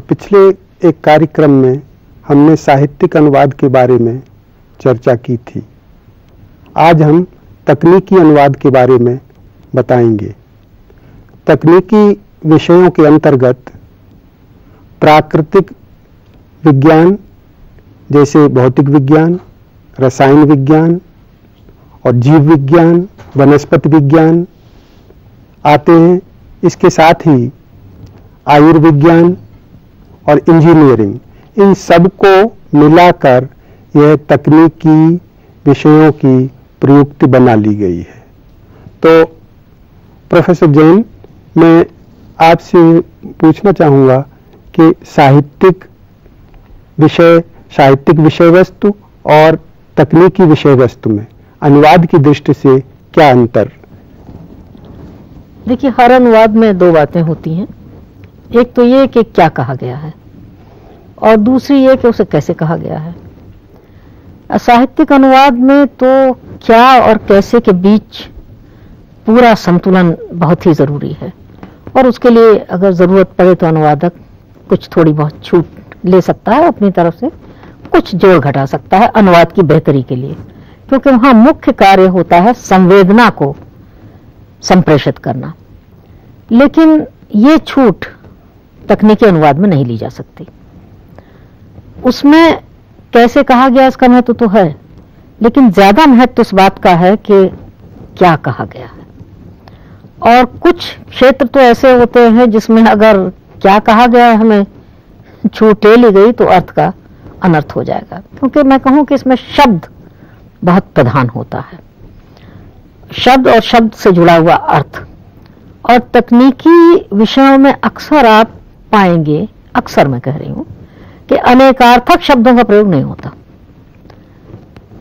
पिछले एक कार्यक्रम में हमने साहित्यिक अनुवाद के बारे में चर्चा की थी। आज हम तकनीकी अनुवाद के बारे में बताएंगे। तकनीकी विषयों के अंतर्गत प्राकृतिक विज्ञान जैसे भौतिक विज्ञान, रसायन विज्ञान और जीव विज्ञान, वनस्पति विज्ञान आते हैं। इसके साथ ही आयुर्विज्ञान और इंजीनियरिंग, इन सब को मिलाकर यह तकनीकी विषयों की प्रयुक्ति बना ली गई है। तो प्रोफेसर जैन, मैं आपसे पूछना चाहूँगा कि साहित्यिक विषय वस्तु और तकनीकी विषय वस्तु में अनुवाद की दृष्टि से क्या अंतर? देखिए, हर अनुवाद में दो बातें होती हैं। एक तो ये कि क्या कहा गया है और दूसरी ये कि उसे कैसे कहा गया है। साहित्यिक अनुवाद में तो क्या और कैसे के बीच पूरा संतुलन बहुत ही जरूरी है और उसके लिए अगर जरूरत पड़े तो अनुवादक कुछ थोड़ी बहुत छूट ले सकता है, अपनी तरफ से कुछ जोड़ घटा सकता है अनुवाद की बेहतरी के लिए, क्योंकि वहां मुख्य कार्य होता है संवेदना को संप्रेषित करना। लेकिन ये छूट तकनीकी अनुवाद में नहीं ली जा सकती। उसमें कैसे कहा गया इसका महत्व तो है, लेकिन ज्यादा महत्व इस बात का है कि क्या कहा गया है। और कुछ क्षेत्र तो ऐसे होते हैं जिसमें अगर क्या कहा गया है हमें छूट ले ली गई तो अर्थ का अनर्थ हो जाएगा, क्योंकि मैं कहूं कि इसमें शब्द बहुत प्रधान होता है, शब्द और शब्द से जुड़ा हुआ अर्थ। और तकनीकी विषयों में अक्सर आप पाएंगे, अक्सर मैं कह रही हूं, कि अनेकार्थक शब्दों का प्रयोग नहीं होता।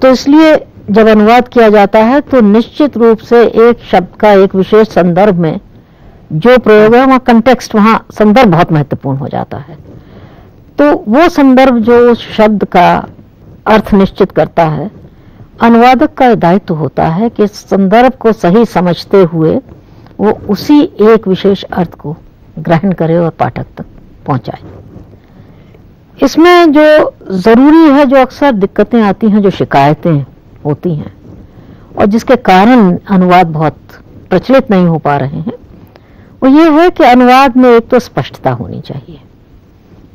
तो इसलिए जब अनुवाद किया जाता है तो निश्चित रूप से एक शब्द का एक विशेष संदर्भ में जो प्रयोग है वहां कंटेक्स्ट, वहां संदर्भ बहुत महत्वपूर्ण हो जाता है। तो वो संदर्भ जो उस शब्द का अर्थ निश्चित करता है, अनुवादक का दायित्व होता है कि संदर्भ को सही समझते हुए वो उसी एक विशेष अर्थ को ग्रहण करे और पाठक तक पहुंचाए। इसमें जो जरूरी है, जो अक्सर दिक्कतें आती हैं, जो शिकायतें होती हैं और जिसके कारण अनुवाद बहुत प्रचलित नहीं हो पा रहे हैं, वो ये है कि अनुवाद में एक तो स्पष्टता होनी चाहिए,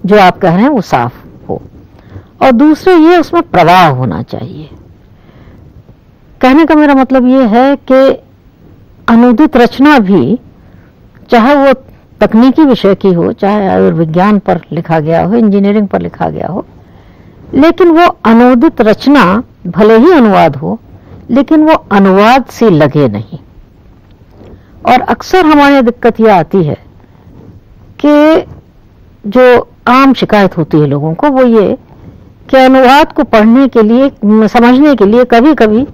जो आप कह रहे हैं वो साफ हो, और दूसरे ये उसमें प्रवाह होना चाहिए। कहने का मेरा मतलब ये है कि अनुदित रचना भी, चाहे वो तकनीकी विषय की हो, चाहे आयुर्विज्ञान पर लिखा गया हो, इंजीनियरिंग पर लिखा गया हो, लेकिन वो अनुदित रचना भले ही अनुवाद हो, लेकिन वो अनुवाद सी लगे नहीं। और अक्सर हमारी दिक्कत यह आती है कि जो आम शिकायत होती है लोगों को, वो ये कि अनुवाद को पढ़ने के लिए, समझने के लिए कभी कभी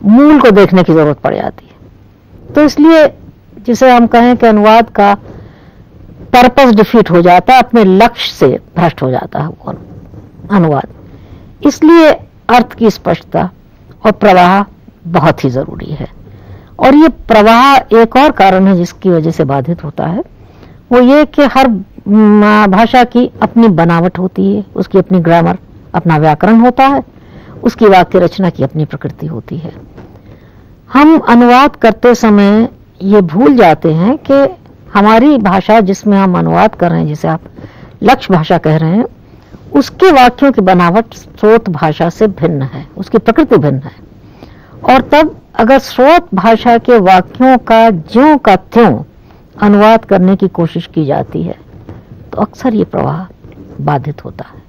मूल को देखने की जरूरत पड़ जाती है। तो इसलिए जिसे हम कहें कि अनुवाद का पर्पस डिफीट हो जाता है, अपने लक्ष्य से भ्रष्ट हो जाता है वो अनुवाद। इसलिए अर्थ की स्पष्टता और प्रवाह बहुत ही जरूरी है। और ये प्रवाह एक और कारण है जिसकी वजह से बाधित होता है, वो ये कि हर भाषा की अपनी बनावट होती है, उसकी अपनी ग्रामर, अपना व्याकरण होता है, उसकी वाक्य रचना की अपनी प्रकृति होती है। हम अनुवाद करते समय ये भूल जाते हैं कि हमारी भाषा जिसमें हम अनुवाद कर रहे हैं, जिसे आप लक्ष्य भाषा कह रहे हैं, उसके वाक्यों की बनावट स्रोत भाषा से भिन्न है, उसकी प्रकृति भिन्न है। और तब अगर स्रोत भाषा के वाक्यों का ज्यों का त्यों अनुवाद करने की कोशिश की जाती है तो अक्सर ये प्रवाह बाधित होता है।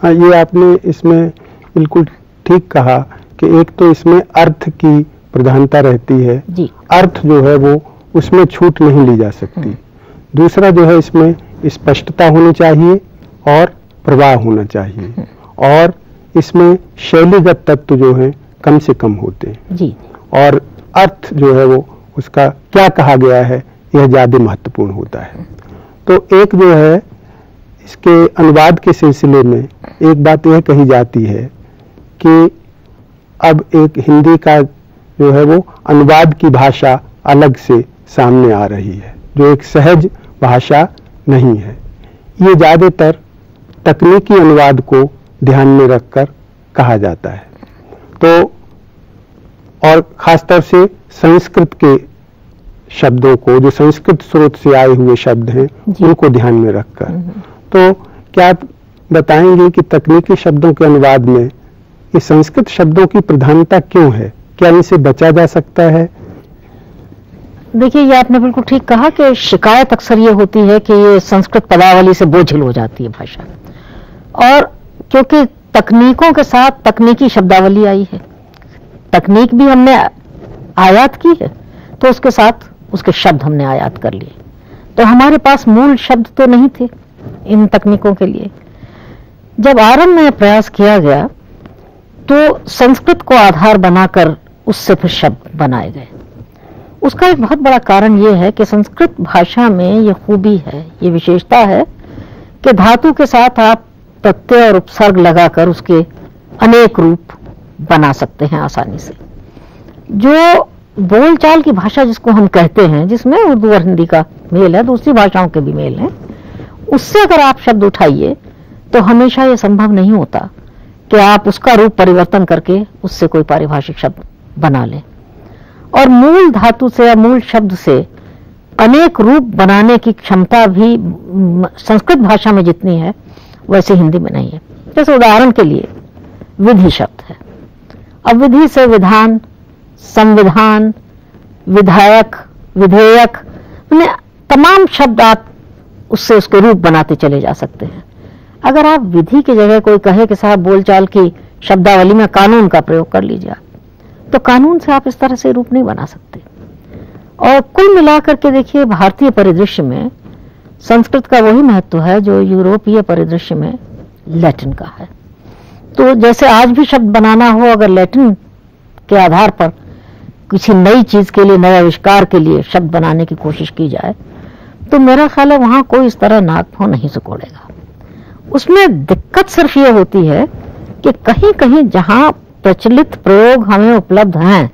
हाँ, ये आपने इसमें बिल्कुल ठीक कहा कि एक तो इसमें अर्थ की प्रधानता रहती है जी। अर्थ जो है वो उसमें छूट नहीं ली जा सकती। दूसरा जो है इसमें स्पष्टता होनी चाहिए और प्रवाह होना चाहिए, और इसमें शैलीगत तत्व जो है कम से कम होते हैं जी। और अर्थ जो है वो उसका क्या कहा गया है यह ज्यादा महत्वपूर्ण होता है। तो एक जो है इसके अनुवाद के सिलसिले में एक बात यह कही जाती है कि अब एक हिंदी का जो है वो अनुवाद की भाषा अलग से सामने आ रही है, जो एक सहज भाषा नहीं है। ये ज्यादातर तकनीकी अनुवाद को ध्यान में रखकर कहा जाता है। तो और खासतौर से संस्कृत के शब्दों को, जो संस्कृत स्रोत से आए हुए शब्द हैं, उनको ध्यान में रखकर। तो क्या आप बताएंगे कि तकनीकी शब्दों के अनुवाद में ये संस्कृत शब्दों की प्रधानता क्यों है? क्या इनसे बचा जा सकता है? देखिए, ये आपने बिल्कुल ठीक कहा कि शिकायत अक्सर ये होती है कि ये संस्कृत पदावली से बोझिल हो जाती है भाषा, और क्योंकि तकनीकों के साथ तकनीकी शब्दावली आई है, तकनीक भी हमने आयात की है, तो उसके साथ उसके शब्द हमने आयात कर लिए। तो हमारे पास मूल शब्द तो नहीं थे इन तकनीकों के लिए। जब आरंभ में प्रयास किया गया तो संस्कृत को आधार बनाकर उससे फिर शब्द बनाए गए। उसका एक बहुत बड़ा कारण यह है कि संस्कृत भाषा में ये खूबी है, ये विशेषता है कि धातु के साथ आप प्रत्यय और उपसर्ग लगाकर उसके अनेक रूप बना सकते हैं आसानी से। जो बोलचाल की भाषा जिसको हम कहते हैं, जिसमें उर्दू और हिंदी का मेल है, दूसरी भाषाओं के भी मेल है, उससे अगर आप शब्द उठाइए तो हमेशा ये संभव नहीं होता कि आप उसका रूप परिवर्तन करके उससे कोई पारिभाषिक शब्द बना लें। और मूल धातु से या मूल शब्द से अनेक रूप बनाने की क्षमता भी संस्कृत भाषा में जितनी है वैसे हिंदी में नहीं है। जैसे उदाहरण के लिए विधि शब्द है। अब विधि से विधान, संविधान, विधायक, विधेयक, तमाम शब्द आप उससे उसके रूप बनाते चले जा सकते हैं। अगर आप विधि की जगह कोई कहे कि साहब बोलचाल की शब्दावली में कानून का प्रयोग कर लीजिए, तो कानून से आप इस तरह से रूप नहीं बना सकते। और कुल मिलाकर के देखिए, भारतीय परिदृश्य में संस्कृत का वही महत्व है जो यूरोपीय परिदृश्य में लैटिन का है। तो जैसे आज भी शब्द बनाना हो, अगर लैटिन के आधार पर किसी नई चीज के लिए, नए आविष्कार के लिए शब्द बनाने की कोशिश की जाए, तो मेरा ख्याल है वहां कोई इस तरह नाक भौं नहीं सिकोड़ेगा। उसमें दिक्कत सिर्फ ये होती है कि कहीं कहीं जहां प्रचलित प्रयोग हमें उपलब्ध हैं,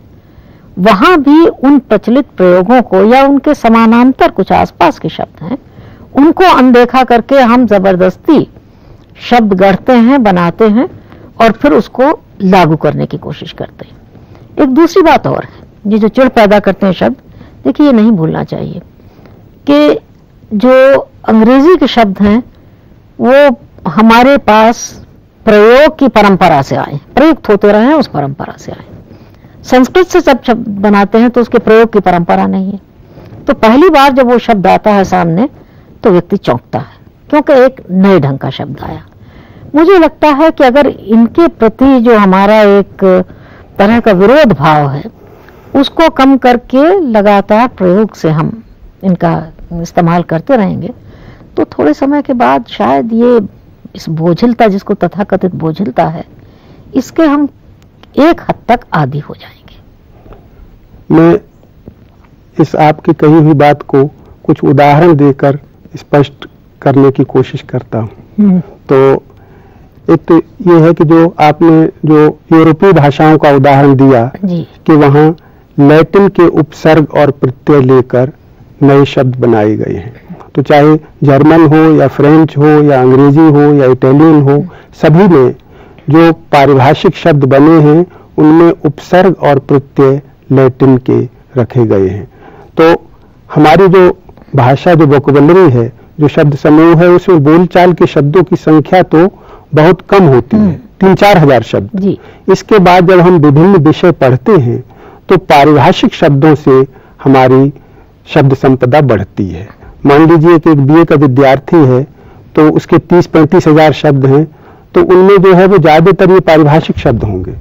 वहां भी उन प्रचलित प्रयोगों को या उनके समानांतर कुछ आसपास के शब्द हैं, उनको अनदेखा करके हम जबरदस्ती शब्द गढ़ते हैं, बनाते हैं और फिर उसको लागू करने की कोशिश करते हैं। एक दूसरी बात और है, ये जो चिढ़ पैदा करते हैं शब्द, देखिए ये नहीं भूलना चाहिए कि जो अंग्रेजी के शब्द हैं वो हमारे पास प्रयोग की परंपरा से आए, प्रयुक्त होते रहे हैं, उस परंपरा से आए। संस्कृत से जब शब्द बनाते हैं तो उसके प्रयोग की परंपरा नहीं है। तो पहली बार जब वो शब्द आता है सामने तो व्यक्ति चौंकता है, क्योंकि एक नए ढंग का शब्द आया। मुझे लगता है कि अगर इनके प्रति जो हमारा एक तरह का विरोध भाव है, उसको कम करके लगातार प्रयोग से हम इनका इस्तेमाल करते रहेंगे, तो थोड़े समय के बाद शायद ये इस बोझिलता, जिसको तथाकथित बोझिलता है, इसके हम एक हद तक आदी हो जाएंगे। मैं इस आपकी कही हुई बात को कुछ उदाहरण देकर स्पष्ट करने की कोशिश करता हूँ। तो एक तो ये है कि जो आपने जो यूरोपीय भाषाओं का उदाहरण दिया कि वहाँ लैटिन के उपसर्ग और प्रत्यय लेकर नए शब्द बनाए गए हैं, तो चाहे जर्मन हो या फ्रेंच हो या अंग्रेजी हो या इटालियन हो, सभी में जो पारिभाषिक शब्द बने हैं उनमें उपसर्ग और प्रत्यय लैटिन के रखे गए हैं। तो हमारी जो भाषा, जो वोकैबुलरी है, जो शब्द समूह है, उसमें बोलचाल के शब्दों की संख्या तो बहुत कम होती है, 3-4 हजार शब्द। इसके बाद जब हम विभिन्न विषय पढ़ते हैं तो पारिभाषिक शब्दों से हमारी शब्द संपदा बढ़ती है। मान लीजिए कि एक बीए का विद्यार्थी है तो उसके 30-35 हजार शब्द हैं, तो उनमें जो है वो ज्यादातर ये पारिभाषिक शब्द होंगे।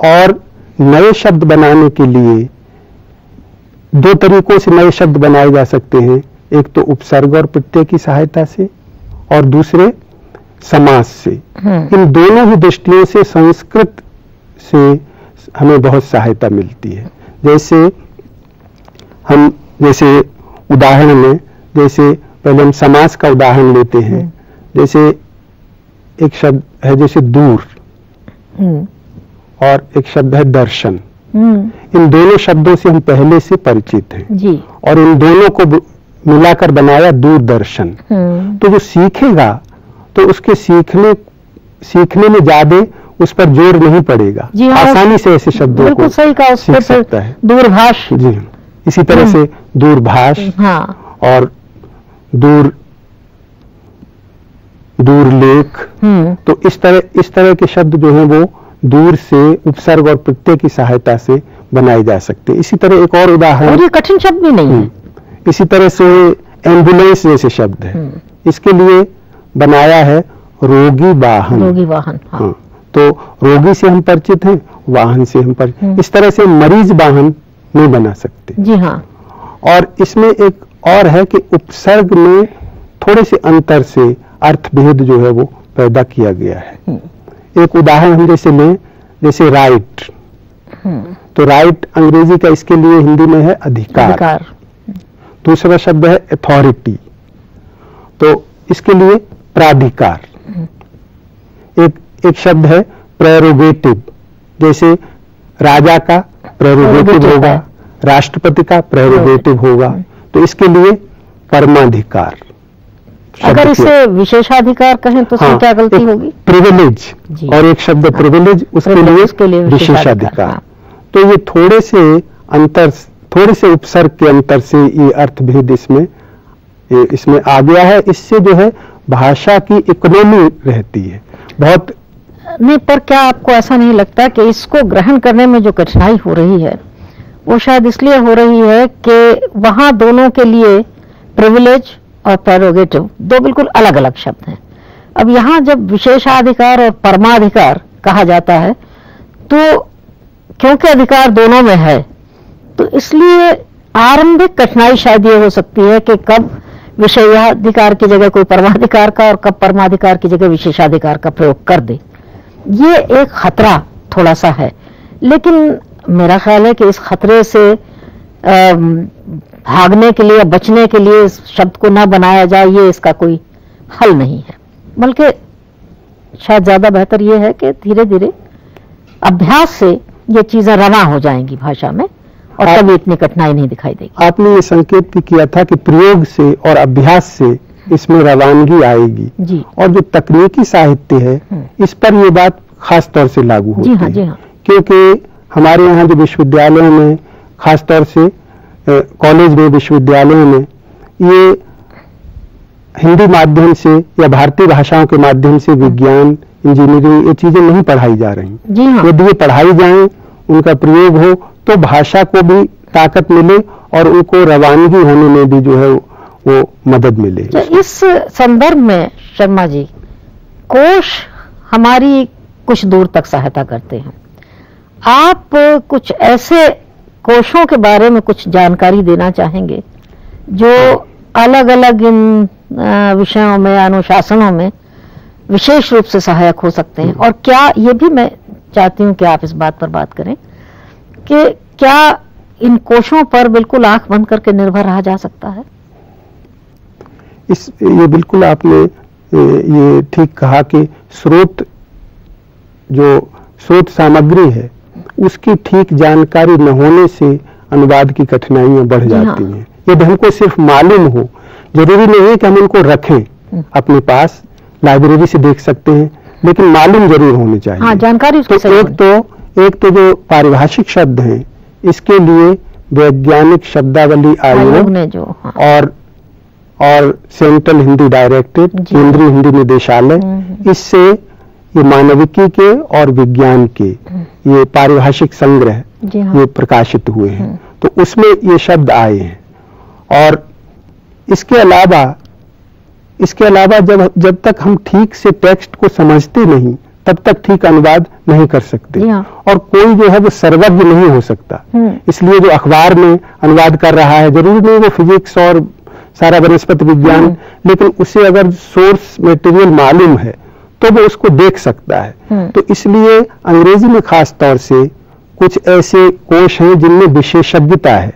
और नए शब्द बनाने के लिए दो तरीकों से नए शब्द बनाए जा सकते हैं, एक तो उपसर्ग और प्रत्यय की सहायता से और दूसरे समास से। इन दोनों ही दृष्टियों से संस्कृत से हमें बहुत सहायता मिलती है। जैसे उदाहरण में, जैसे पहले हम समास का उदाहरण लेते हैं। जैसे एक शब्द है जैसे दूर और एक शब्द है दर्शन। इन दोनों शब्दों से हम पहले से परिचित हैं और इन दोनों को मिलाकर बनाया दूरदर्शन। तो जो सीखेगा तो उसके सीखने में ज्यादा उस पर जोर नहीं पड़ेगा, आसानी से ऐसे शब्दों को सही कहा, सीख सकता है। दूरभाष, जी इसी तरह से दूरभाष और दूरलेख। तो इस तरह के शब्द जो हैं वो दूर से उपसर्ग और प्रत्यय की सहायता से बनाए जा सकते हैं। इसी तरह एक और उदाहरण, और ये कठिन शब्द भी नहीं है। इसी तरह से एम्बुलेंस जैसे शब्द है, इसके लिए बनाया है रोगी वाहन। रोगी वाहन, हाँ। तो रोगी से हम परिचित हैं, वाहन से हम परिचित। इस तरह से मरीज वाहन नहीं बना सकते। जी हाँ। और इसमें एक और है कि उपसर्ग में थोड़े से अंतर से अर्थभेद जो है वो पैदा किया गया है। एक उदाहरण हम जैसे लें, जैसे राइट। तो राइट अंग्रेजी का इसके लिए हिंदी में है अधिकार। दूसरा शब्द है अथॉरिटी, तो इसके लिए प्राधिकार। एक शब्द है प्रेरोगेटिव, जैसे राजा का प्रेरोगेटिव होगा, राष्ट्रपति का प्रेरोगेटिव होगा, तो इसके लिए परमाधिकार। अगर इसे विशेषाधिकार कहें तो इसमें क्या गलती होगी? प्रिविलेज, और एक शब्द प्रिविलेज, उसके लिए विशेषाधिकार। तो ये थोड़े से उपसर्ग के अंतर से ये अर्थभेद इसमें आ गया है। इससे जो है भाषा की इकोनॉमी रहती है बहुत। नहीं, पर क्या आपको ऐसा नहीं लगता कि इसको ग्रहण करने में जो कठिनाई हो रही है वो शायद इसलिए हो रही है कि वहां दोनों के लिए प्रिविलेज और प्रेरोगेटिव दो बिल्कुल अलग अलग शब्द हैं। अब यहाँ जब विशेषाधिकार और परमाधिकार कहा जाता है तो क्योंकि अधिकार दोनों में है, तो इसलिए आरंभिक कठिनाई शायद ये हो सकती है कि कब विषयाधिकार की जगह कोई परमाधिकार का और कब परमाधिकार की जगह विशेषाधिकार का प्रयोग कर दे। ये एक खतरा थोड़ा सा है, लेकिन मेरा ख्याल है कि इस खतरे से भागने के लिए, बचने के लिए इस शब्द को ना बनाया जाए, ये इसका कोई हल नहीं है। बल्कि शायद ज्यादा बेहतर ये है कि धीरे धीरे अभ्यास से ये चीजें रवा हो जाएंगी भाषा में और तभी इतनी कठिनाई नहीं दिखाई देगी। आपने ये संकेत भी किया था कि प्रयोग से और अभ्यास से इसमें रवानगी आएगी जी। और जो तकनीकी साहित्य है इस पर ये बात खास तौर से लागू होती है। जी हाँ। क्योंकि हमारे यहाँ जो विश्वविद्यालयों में, खास तौर से कॉलेज में, विश्वविद्यालयों में ये हिंदी माध्यम से या भारतीय भाषाओं के माध्यम से विज्ञान, इंजीनियरिंग, ये चीजें नहीं पढ़ाई जा रही। जी हाँ। यदि ये पढ़ाई जाए, उनका प्रयोग हो, तो भाषा को भी ताकत मिले और उनको रवानगी होने में भी जो है वो मदद मिले। इस संदर्भ में शर्मा जी, कोश हमारी कुछ दूर तक सहायता करते हैं। आप कुछ ऐसे कोशों के बारे में कुछ जानकारी देना चाहेंगे जो अलग अलग इन विषयों में, अनुशासनों में विशेष रूप से सहायक हो सकते हैं? और क्या, ये भी मैं चाहती हूं कि आप इस बात पर बात करें कि क्या इन कोशों पर बिल्कुल आंख बंद करके निर्भर रहा जा सकता है? ये बिल्कुल आपने ये ठीक कहा कि स्रोत सामग्री है, उसकी ठीक जानकारी न होने से अनुवाद की कठिनाइयां बढ़ जाती हैं। यदि हमको सिर्फ मालूम हो, जरूरी नहीं है कि हम उनको रखें अपने पास, लाइब्रेरी से देख सकते हैं, लेकिन मालूम जरूर होनी चाहिए। हाँ, जानकारी उसकी सही एक तो जो पारिभाषिक शब्द हैं, इसके लिए वैज्ञानिक शब्दावली आयोग ने जो और सेंट्रल हिंदी डायरेक्टरेट, केंद्रीय हिंदी निदेशालय, इससे ये मानविकी के और विज्ञान के ये पारिभाषिक संग्रह ये प्रकाशित हुए हैं, तो उसमें ये शब्द आए हैं। और इसके अलावा जब तक हम ठीक से टेक्स्ट को समझते नहीं, तब तक ठीक अनुवाद नहीं कर सकते। और कोई जो है वो सर्वज्ञ नहीं हो सकता। इसलिए जो अखबार में अनुवाद कर रहा है, जरूरी नहीं वो फिजिक्स और सारा वनस्पति विज्ञान, लेकिन उसे अगर सोर्स मटेरियल मालूम है तो वो उसको देख सकता है। तो इसलिए अंग्रेजी में खास तौर से कुछ ऐसे कोश हैं जिनमें विशेषज्ञता है।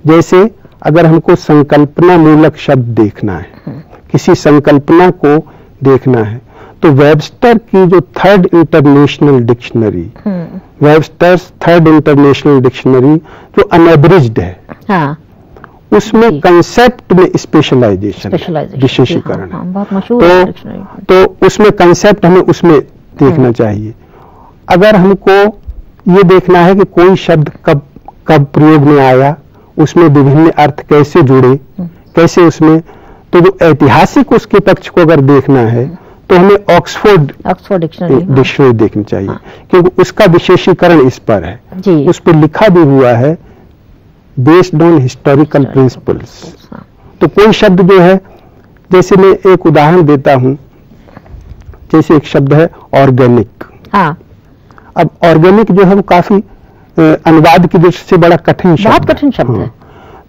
जैसे अगर हमको संकल्पना मूलक शब्द देखना है, किसी संकल्पना को देखना है, तो वेबस्टर की जो third international dictionary, Webster's third international dictionary जो अनएब्रिज्ड है, उसमें जी। कंसेप्ट में स्पेशलाइजेशन, विशेषीकरण हाँ, है। बहुत मशहूर है डिक्शनरी। तो उसमें कंसेप्ट हमें उसमें देखना चाहिए। अगर हमको ये देखना है कि कोई शब्द कब कब प्रयोग में आया, उसमें विभिन्न अर्थ कैसे जुड़े, कैसे उसमें, तो जो ऐतिहासिक उसके पक्ष को अगर देखना है तो हमें ऑक्सफोर्ड डिक्शनरी देखनी चाहिए। क्योंकि उसका विशेषीकरण इस पर है, जी। उस पर लिखा भी हुआ है बेस्ड ऑन हिस्टोरिकल प्रिंसिपल्स। तो कोई शब्द जो है, जैसे मैं एक उदाहरण देता हूं, जैसे एक शब्द है ऑर्गेनिक। हाँ। अब ऑर्गेनिक जो है वो काफी अनुवाद की दृष्टि से बड़ा कठिन शब्द, बहुत कठिन शब्द है।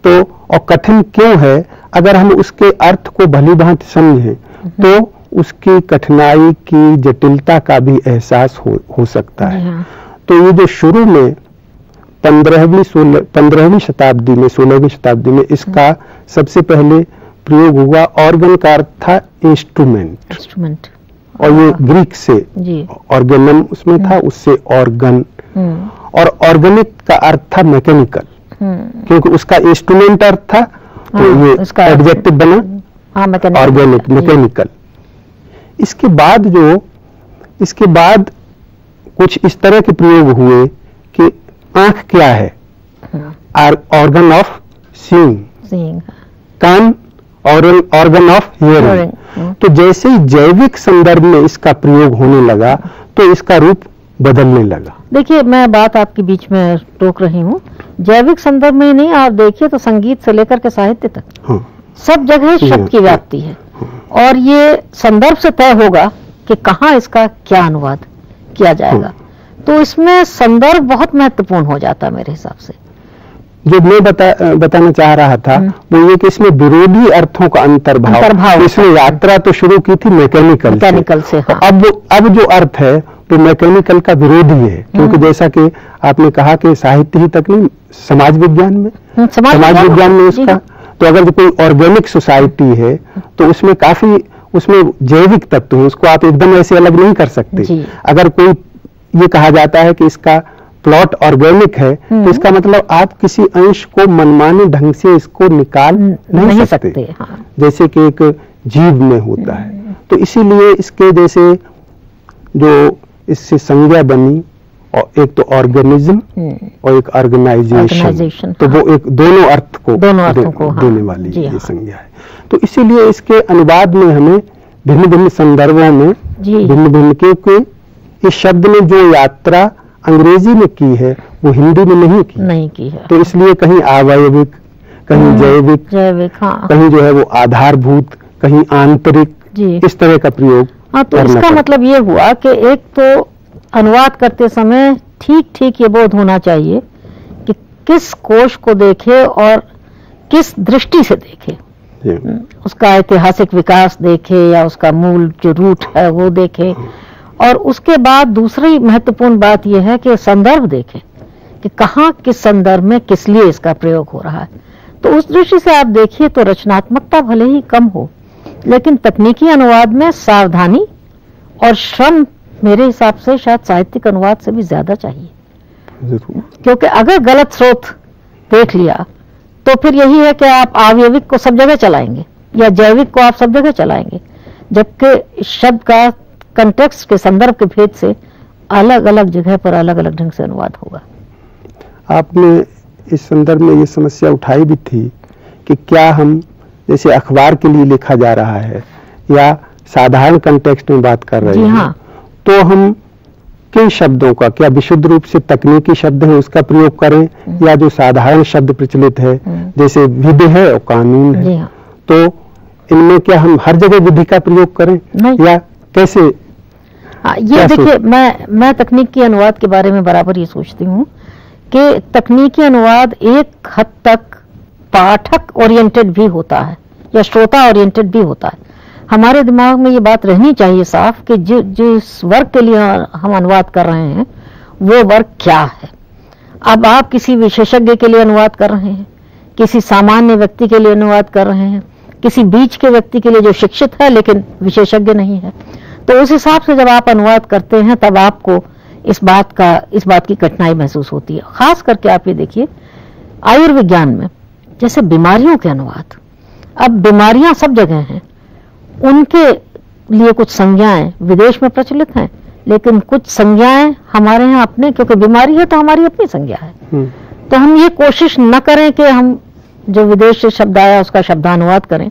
तो और कठिन क्यों है? अगर हम उसके अर्थ को भली भांति समझें तो उसकी कठिनाई की जटिलता का भी एहसास हो सकता है। हाँ। तो ये जो शुरू में 15वीं शताब्दी में 16वीं शताब्दी में इसका सबसे पहले प्रयोग हुआ। ऑर्गन का अर्थ था इंस्ट्रूमेंट, और ये ग्रीक से ऑर्गेनम उसमें था, उससे ऑर्गन, और ऑर्गेनिक का अर्थ था मैकेनिकल, क्योंकि उसका इंस्ट्रूमेंट अर्थ था, तो ये एडजेक्टिव बना ऑर्गेनिक, मैकेनिकल। इसके बाद कुछ इस तरह के प्रयोग हुए कि आंख क्या है, ऑर्गन ऑफ सीइंग, कान ऑर्गन ऑफ हियरिंग। तो जैसे ही जैविक संदर्भ में इसका प्रयोग होने लगा तो इसका रूप बदलने लगा। देखिए, मैं बात आपके बीच में रोक रही हूँ। जैविक संदर्भ में नहीं, आप देखिए तो संगीत से लेकर के साहित्य तक, हाँ, सब जगह शब्द की व्याप्ति है, और ये संदर्भ से तय होगा कि कहाँ इसका क्या अनुवाद किया जाएगा। तो इसमें संदर्भ बहुत महत्वपूर्ण हो जाता है मेरे हिसाब से। जो मैं बताना चाह रहा था वो ये कि इसमें विरोधी अर्थों का अंतर्भाव। इसने यात्रा तो शुरू की थी मैकेनिकल से, हाँ। अब जो अर्थ है वो मैकेनिकल का विरोधी है, क्योंकि जैसा कि आपने कहा कि साहित्य ही तक नहीं, समाज विज्ञान में उसका, तो अगर कोई ऑर्गेनिक सोसाइटी है तो उसमें काफी जैविक तत्व है, उसको आप एकदम ऐसे अलग नहीं कर सकते। अगर कोई ये कहा जाता है कि इसका प्लॉट ऑर्गेनिक है तो इसका मतलब आप किसी अंश को मनमाने ढंग से इसको निकाल नहीं सकते, हाँ। जैसे कि एक जीव में होता है। तो इसीलिए इसके जैसे जो इससे संज्ञा बनी, और एक तो ऑर्गेनिज्म और एक ऑर्गेनाइजेशन, तो वो एक दोनों अर्थ को देने वाली ये संज्ञा है। तो इसीलिए इसके अनुवाद में हमें भिन्न भिन्न संदर्भों में भिन्न, क्योंकि इस शब्द ने जो यात्रा अंग्रेजी में की है वो हिंदी में नहीं की है। तो इसलिए कहीं अवयविक, कहीं जैविक, हाँ। कहीं जो है वो आधारभूत, कहीं आंतरिक, इस तरह का प्रयोग। हाँ, तो इसका मतलब ये हुआ कि एक तो अनुवाद करते समय ठीक ये बोध होना चाहिए कि किस कोश को देखे और किस दृष्टि से देखे, उसका ऐतिहासिक विकास देखे या उसका मूल जो रूट है वो देखे। और उसके बाद दूसरी महत्वपूर्ण बात यह है कि संदर्भ देखें कि कहाँ किस संदर्भ में किस लिए इसका प्रयोग हो रहा है। तो उस दृष्टि से आप देखिए तो रचनात्मकता भले ही कम हो, लेकिन तकनीकी अनुवाद में सावधानी और श्रम मेरे हिसाब से शायद साहित्यिक अनुवाद से भी ज्यादा चाहिए। क्योंकि अगर गलत स्रोत देख लिया तो फिर यही है कि आप अवयविक को सब जगह चलाएंगे या जैविक को आप सब जगह चलाएंगे, जबकि शब्द का कंटेक्स्ट के संदर्भ के भेद से अलग अलग जगह पर अलग अलग ढंग से अनुवाद होगा। आपने इस संदर्भ में ये समस्या उठाई भी थी कि क्या हम जैसे अखबार के लिए लिखा जा रहा है या साधारण कंटेक्स्ट में बात कर रहे हैं, हाँ। तो हम किन शब्दों का, क्या विशुद्ध रूप से तकनीकी शब्द है उसका प्रयोग करें या जो साधारण शब्द प्रचलित है जैसे विधि है और कानून है, हाँ। तो इनमें क्या हम हर जगह विधि का प्रयोग करें या कैसे? ये देखिए, मैं तकनीकी अनुवाद के बारे में बराबर ये सोचती हूँ कि तकनीकी अनुवाद एक हद तक पाठक ओरिएंटेड भी होता है या श्रोता ओरिएंटेड भी होता है। हमारे दिमाग में ये बात रहनी चाहिए साफ कि जिस वर्ग के लिए हम अनुवाद कर रहे हैं वो वर्ग क्या है। अब आप किसी विशेषज्ञ के लिए अनुवाद कर रहे हैं, किसी सामान्य व्यक्ति के लिए अनुवाद कर रहे हैं, किसी बीच के व्यक्ति के लिए जो शिक्षित है लेकिन विशेषज्ञ नहीं है, तो उस हिसाब से जब आप अनुवाद करते हैं तब आपको इस बात की कठिनाई महसूस होती है। खास करके आप ये देखिए आयुर्विज्ञान में जैसे बीमारियों के अनुवाद, अब बीमारियां सब जगह हैं, उनके लिए कुछ संज्ञाएं विदेश में प्रचलित हैं, लेकिन कुछ संज्ञाएं हमारे यहाँ अपने, क्योंकि बीमारी है तो हमारी अपनी संज्ञा है। तो हम ये कोशिश न करें कि हम जो विदेश से शब्द आया उसका शब्दानुवाद करें,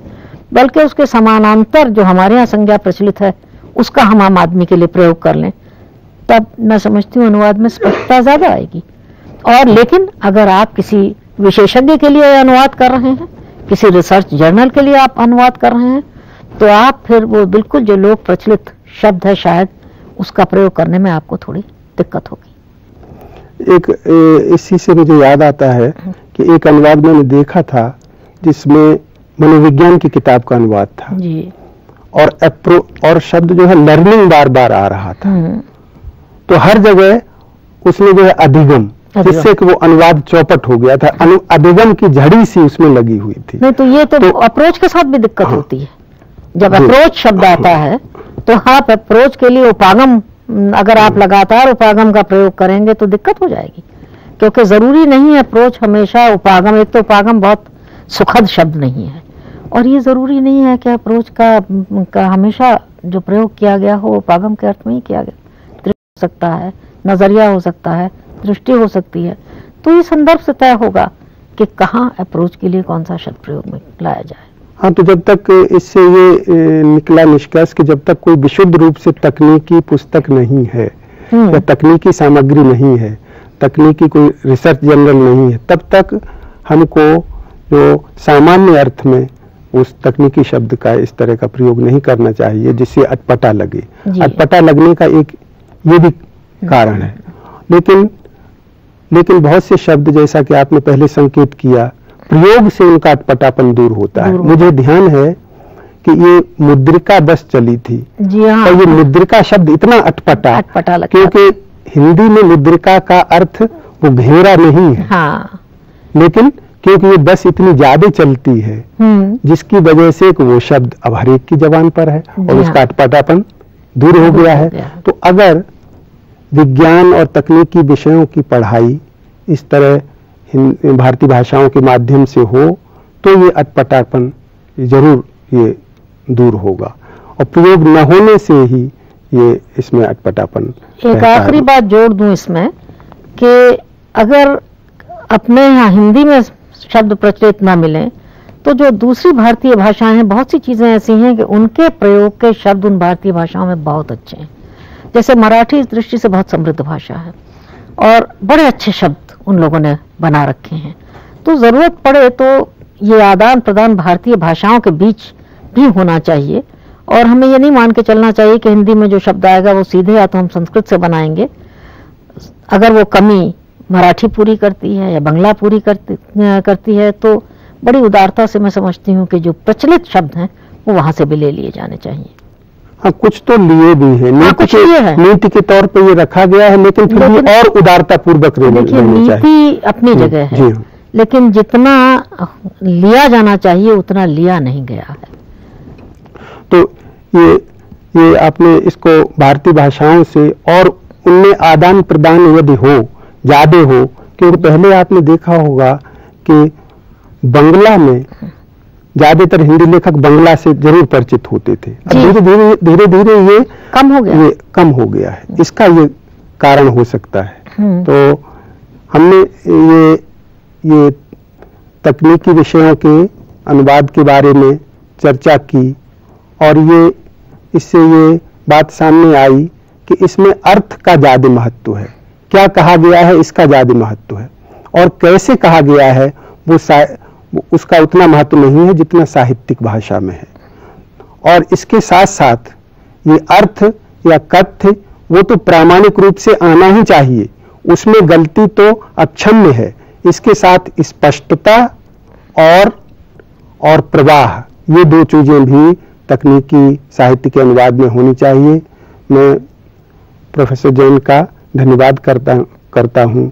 बल्कि उसके समानांतर जो हमारे यहाँ संज्ञा प्रचलित है उसका हम आम आदमी के लिए प्रयोग कर लें, तब मैं समझती हूँ अनुवाद में स्पष्टता ज्यादा आएगी। और लेकिन अगर आप किसी विशेषज्ञ के लिए अनुवाद कर रहे हैं, किसी रिसर्च जर्नल के लिए आप अनुवाद कर रहे हैं, तो आप फिर वो बिल्कुल जो लोक प्रचलित शब्द है शायद उसका प्रयोग करने में आपको थोड़ी दिक्कत होगी। एक इसी से मुझे याद आता है कि एक अनुवाद मैंने देखा था जिसमें मनोविज्ञान की किताब का अनुवाद था जी, और शब्द जो है लर्निंग बार बार आ रहा था। तो हर जगह उसमें जो है अधिगम, जिससे कि वो अनुवाद चौपट हो गया था। अधिगम की झड़ी सी उसमें लगी हुई थी। नहीं तो ये तो अप्रोच के साथ भी दिक्कत होती है। जब अप्रोच शब्द आता है तो आप अप्रोच के लिए उपागम, अगर आप लगातार उपागम का प्रयोग करेंगे तो दिक्कत हो जाएगी, क्योंकि जरूरी नहीं है अप्रोच हमेशा उपागम। एक तो उपागम बहुत सुखद शब्द नहीं है, और ये जरूरी नहीं है कि अप्रोच का हमेशा जो प्रयोग किया गया हो उपागम के अर्थ में ही किया गया। दृष्टि हो सकता है, नजरिया हो सकता है, दृष्टि हो सकती है। तो ये संदर्भ से तय होगा कि कहाँ अप्रोच के लिए कौन सा शब्द प्रयोग में लाया जाए। हाँ, तो जब तक इससे ये निकला निष्कर्ष कि जब तक कोई विशुद्ध रूप से तकनीकी पुस्तक नहीं है या तकनीकी सामग्री नहीं है, तकनीकी कोई रिसर्च जर्नल नहीं है, तब तक हमको जो सामान्य अर्थ में उस तकनीकी शब्द का इस तरह का प्रयोग नहीं करना चाहिए जिससे अटपटा लगे। अटपटा लगने का एक ये भी कारण है। लेकिन बहुत से शब्द, जैसा कि आपने पहले संकेत किया, प्रयोग से उनका अटपटापन दूर होता है। मुझे ध्यान है कि ये मुद्रिका बस चली थी जी हाँ। और ये मुद्रिका शब्द इतना अटपटा क्योंकि हिंदी में मुद्रिका का अर्थ वो घेरा नहीं है। हाँ। लेकिन क्योंकि ये बस इतनी ज्यादा चलती है जिसकी वजह से वो शब्द अब हर एक की जबान पर है और उसका अटपटापन दूर हो गया है। तो अगर विज्ञान और तकनीकी विषयों की पढ़ाई इस तरह भारतीय भाषाओं के माध्यम से हो तो ये अटपटापन जरूर ये दूर होगा, और प्रयोग न होने से ही ये इसमें अटपटापन। एक आखिरी बात जोड़ दूं इसमें कि अगर अपने यहाँ हिंदी में शब्द प्रचलित ना मिले तो जो दूसरी भारतीय भाषाएं हैं, बहुत सी चीजें ऐसी हैं कि उनके प्रयोग के शब्द उन भारतीय भाषाओं में बहुत अच्छे हैं। जैसे मराठी इस दृष्टि से बहुत समृद्ध भाषा है और बड़े अच्छे शब्द उन लोगों ने बना रखे हैं। तो जरूरत पड़े तो ये आदान प्रदान भारतीय भाषाओं के बीच भी होना चाहिए, और हमें ये नहीं मान के चलना चाहिए कि हिंदी में जो शब्द आएगा वो सीधे या तो हम संस्कृत से बनाएंगे। अगर वो कमी मराठी पूरी करती है या बंगला पूरी करती है तो बड़ी उदारता से मैं समझती हूँ कि जो प्रचलित शब्द हैं वो वहां से भी ले लिए जाने चाहिए। हाँ, कुछ तो लिए भी हैं, नीति के तौर पे ये रखा गया है, लेकिन फिर भी और उदारता पूर्वक देखिए नीति अपनी जगह है, लेकिन जितना लिया जाना चाहिए उतना लिया नहीं गया है। तो ये आपने इसको भारतीय भाषाओं से और उनमें आदान प्रदान यदि हो ज्यादा हो, क्योंकि पहले आपने देखा होगा कि बंगला में ज्यादातर हिंदी लेखक बंगला से जरूर परिचित होते थे। अब धीरे धीरे ये कम हो गया है। इसका ये कारण हो सकता है। तो हमने ये तकनीकी विषयों के अनुवाद के बारे में चर्चा की और इससे ये बात सामने आई कि इसमें अर्थ का ज्यादा महत्व है, क्या कहा गया है इसका ज्यादा महत्व है, और कैसे कहा गया है वो उसका उतना महत्व नहीं है जितना साहित्यिक भाषा में है। और इसके साथ साथ ये अर्थ या कथ्य वो तो प्रामाणिक रूप से आना ही चाहिए, उसमें गलती तो अक्षम्य है। इसके साथ स्पष्टता और प्रवाह, ये दो चीजें भी तकनीकी साहित्य के अनुवाद में होनी चाहिए। मैं प्रोफेसर जैन का धन्यवाद करता हूं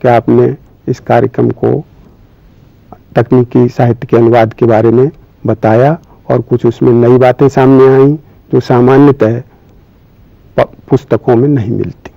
कि आपने इस कार्यक्रम को तकनीकी साहित्य के अनुवाद के बारे में बताया और कुछ उसमें नई बातें सामने आई जो सामान्यतः पुस्तकों में नहीं मिलती।